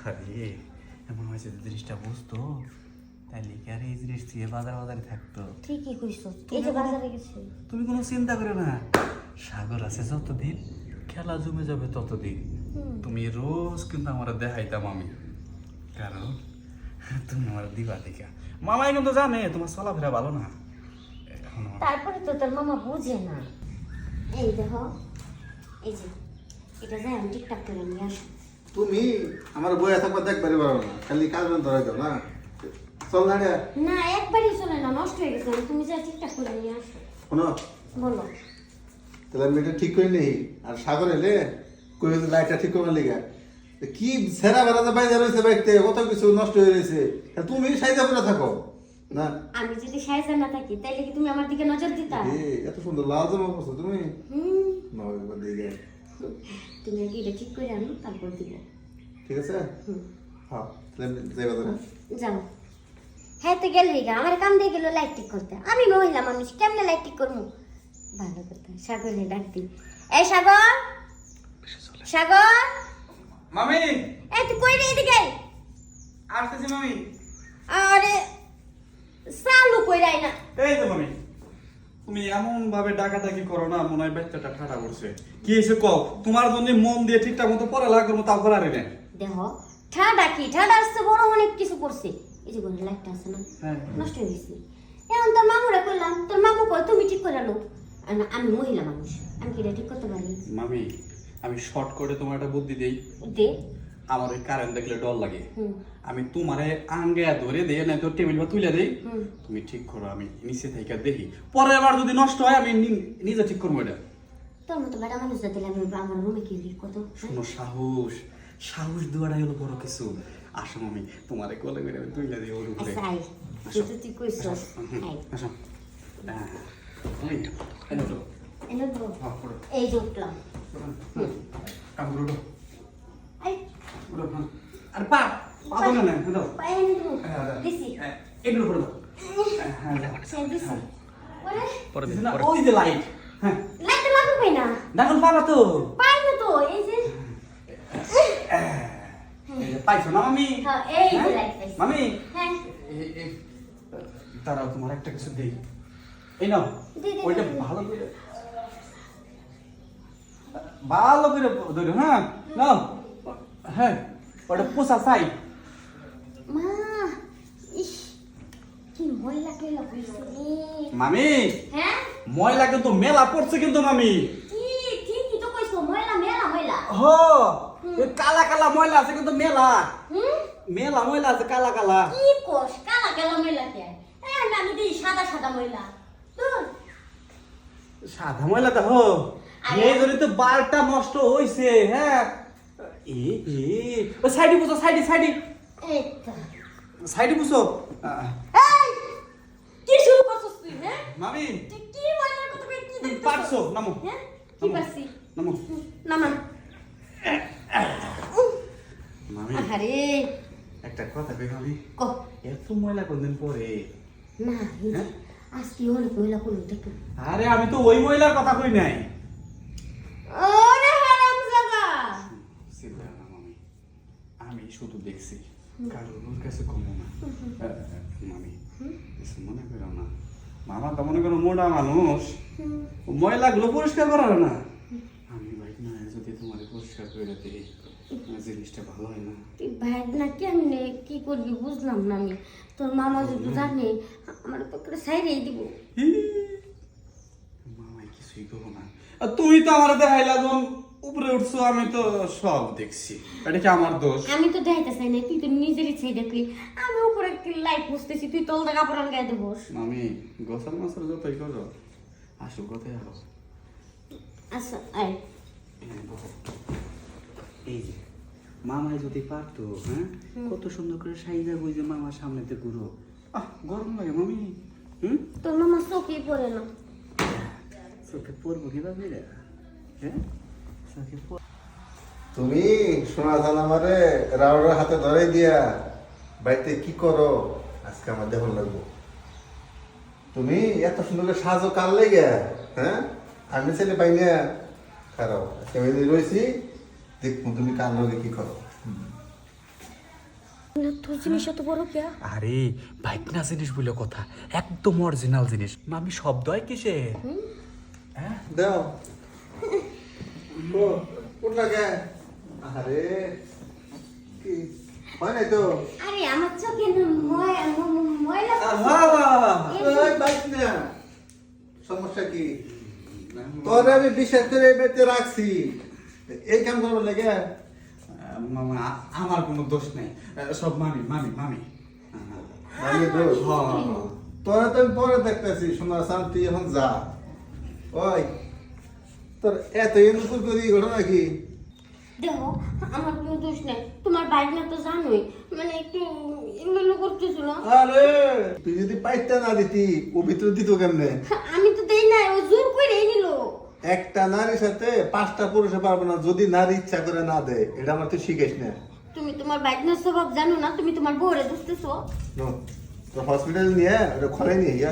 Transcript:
আরে এমন হয়েছে যে জিনিসটা বুঝতো তাইলে কি আর এই জিনিস দিয়ে বাজারে থাকতো। ঠিকই কইছো, এই যে বাজারে গেছে। তুমি কোনো চিন্তা করো না, সাগর আছে যতদিন খেলা জমে যাবে ততদিন তুমি রোজ কিন্তু আমার দেখাইতাম আমি, কারণ তুমি আমার দিবা দেখা। মামাই কিন্তু জানে তোমার চলাফেরা ভালো না। তারপরে তো তোর মামা বুঝে না। এই দেখো, এই যে এটা যাই আমি টিকটাক করে নিয়ে আসি। তুমি আমার বইয়া থাকবার দেখবারই পারো না, খালি কাজ ধরাই দাও না। চল না রে। না একবারই চলে না, নষ্ট হয়ে গেছে। তুমি যা টিকটাক করে নিয়ে আসো। শোনো, বলো। তাহলে আমি এটা ঠিক করে নেই। আর সাগর এলে কই লাইটটা ঠিক করবার লেগে কি সেরা বেড়াতে বাইরে রয়েছে, বাইকতে কত কিছু নষ্ট হয়ে রয়েছে। তুমি সাইজা করে থাকো না। আমি যদি সাইজা না থাকি তাইলে কি তুমি আমার দিকে নজর দিতা? এত সুন্দর লাল জামা পরছো তুমি। না দিকে তুমি আগে এটা ঠিক করে আনো, তারপর দিব। ঠিক আছে। হ্যাঁ তাহলে যাইবা তো না। যাও। হ্যাঁ তো গেলি গা, আমার কাম দিয়ে গেল লাইট ঠিক করতে। আমি মহিলা মানুষ, কেমনে লাইট ঠিক করবো? ভালো কথা, সাগরে ডাক দি। এই সাগর, সাগর মামি এই তুই কই রে? এদিকে আসতেছি মামি। আরে সালু কই রাই না। এই তো মামি, তুমি এমন ভাবে ডাকাডাকি করো না, মনে হয় বাচ্চাটা ঠাড়া করছে। কি হয়েছে কও, তোমার জন্য মন দিয়ে ঠিকঠাক মতো পড়ালেখা করবো, তাও করারে না। দেখো ঠাডা কি, ঠাডা আসছে বড় অনেক কিছু করছে। এই যে বলে লাইটটা আছে না, হ্যাঁ। নষ্ট হয়ে গেছে। এখন তোর মামুরা কইলাম, তোর মামু কই তুমি ঠিক করে আনো। আমি মহিলা মানুষ, আমি কি এটা ঠিক করতে পারি? মামি আমি শর্ট করে তোমার একটা বুদ্ধি দেই। দে। আমার ওই কারেন্ট দেখলে ডর লাগে, আমি তোমারে আঙ্গে ধরে দেই, না তোর টেবিল বা তুলে দেই, তুমি ঠিক করো, আমি নিচে থেকে দেখি। পরে আবার যদি নষ্ট হয় আমি নিজে ঠিক করবো এটা। তোর মতো বেটা মানুষ দিলে আমি আমার রুমে কি কত। শোনো, সাহস সাহস দেওয়াটাই হলো বড় কিছু। আসো মামি, তোমারে কোলে করে আমি তুলে দিই ওর উপরে। আচ্ছা আই, তুই তুই কইছস। আই আসো। এই তো এনে তো হ্যাঁ পুরো এই যে উঠলাম। কামড়ো আই পুরো। আর পা পা না না দাও। পায়ে এনে তো দিছি। এগুলো করে দাও। হ্যাঁ দাও। সেন দিছি। ওরে পরে দিন না, ওই যে লাইট। হ্যাঁ লাইট লাগবে পাই না। দেখুন পাবা তো। পাই না তো, এই যে এই যে পাইছো না মামি? হ্যাঁ এই যে লাইট পাইছি। মামি হ্যাঁ তারাও তোমার একটা কিছু দেই। এই নাও, ওইটা ভালো করে ধরো। হ্যাঁ নাও। হ্যাঁ ওটা পোষা চাই। মা ইস কি ময়লা কেলা কইছে রে। মামি হ্যাঁ ময়লা কিন্তু মেলা পড়ছে কিন্তু মামি। কি ঠিকই তো কইছো, ময়লা মেলা ময়লা। হো এই কালা কালা ময়লা আছে কিন্তু মেলা। হুম মেলা ময়লা আছে কালা কালা। কি কোষ কালা কালা ময়লা কে? আমি দিই সাদা সাদা ময়লা। তুই সাদা ময়লা দেখো, আরে। এই জন্য তো বালটা নষ্ট হইছে। হ্যাঁ এ ও সাইডে বুঝো, সাইডে এই তো সাইডে বুঝো। এই কি শুরু করছস তুই? হ্যাঁ মামি তুই কি ময়লার কথা কই? কি তুমি দেখতেছ? পারছো, নামো। হ্যাঁ কি পারছি? নামো নামান। মামি। আরে একটা কথা কই মামি, ক এত ময়লা কোনদিন পরে? না হ্যাঁ? আজকে অনেক ময়লা করলো দেখো। আরে আমি তো ওই ময়লার কথা কই নাই। ওরে হারামজাদা। চিন্তা না মামি, আমি শুধু দেখছি, কারোর কাছে কমো না। মামি কিছু মনে করো না, মামা তো মনে করো মোটা মানুষ, ময়লাগুলো পরিষ্কার করার না। আমি ভাই না যদি তোমার পরিষ্কার করে দিই, জিনিসটা ভালো হয় না। তুই ভাই না কেমনে কি করবি বুঝলাম না আমি। তোর মামা যদি জানে আমার পকেটে সাইরেই দিব। মামাই কিছুই করবো না। আর তুমি তো আমার দেখাইলা যখন উপরে উঠছো, আমি তো সব দেখছি। এটা কি আমার দোষ? আমি তো দেখাইতে চাই না, তুই তো নিজের ইচ্ছাই দেখলি। আমি উপরে লাইট মুছতেছি, তুই তোলটা কাপড় গায়ে দে বস। মামি গোসল মাসল যতই করো, আসল কথাই আরো। আচ্ছা আয়। এই যে মামাই যদি পারতো, হ্যাঁ কত সুন্দর করে সাইজা গুইজে মামার সামনেতে ঘুরো। গরম লাগে মামি। তোর মামা চোখেই পড়ে না। চোখে পড়বো কিভাবে রে? হ্যাঁ চোখে তুমি শোনা জান আমারে রাউরের হাতে ধরে দিয়া বাড়িতে কি করো আজকে আমার দেহ লাগবো। তুমি এত সুন্দর করে সাজো কাল লেগে। হ্যাঁ আমি ছেলে পাই না খারাপ আজকে আমি রয়েছি, দেখবো তুমি কাল লগে কি করো। তোর জিনিস এত বড় কে? আরে ভাইকনা জিনিস বলে কথা, একদম অরিজিনাল জিনিস। মামি শব্দ হয় কিসে? হ্যাঁ দাও ও উঠলা কে? আরে কি হয় নাই তো? আরে আমার চোখে ময়লা ওই বাইক না, সমস্যা কি? তোরে আমি বিশ্বাস করে এই বাড়িতে রাখছি, এই কাম করবার লাগে? মামা আমার কোনো দোষ নেই, সব মামি মামি মামি। আমি দোষ? তোরা তো আমি পরে দেখতেছি। শোনা সাম, তুই এখন যা। ওই তোর এত এনুকুর করি ঘটনা কি? দেখো, আমার কোনো দোষ নেই। তোমার বাইক না তো জানোই, মানে একটু এমএলও করতেছিল। আরে তুই যদি পাইতে না দিতি, ও ভিতরে দিত কেমনে? আমি তো দেই না, ও জোর করে নিল। একটা নারীর সাথে 5টা পুরুষে পারবো না যদি নারী ইচ্ছা করে না দেয়। এটা আমার তুই শিখাইস না। তুমি তোমার বাইক না স্বভাব জানো না, তুমি তোমার বউরে দুসতেছো। তো হসপিটাল নিয়ে ওটা খোলাই নিয়ে গিয়া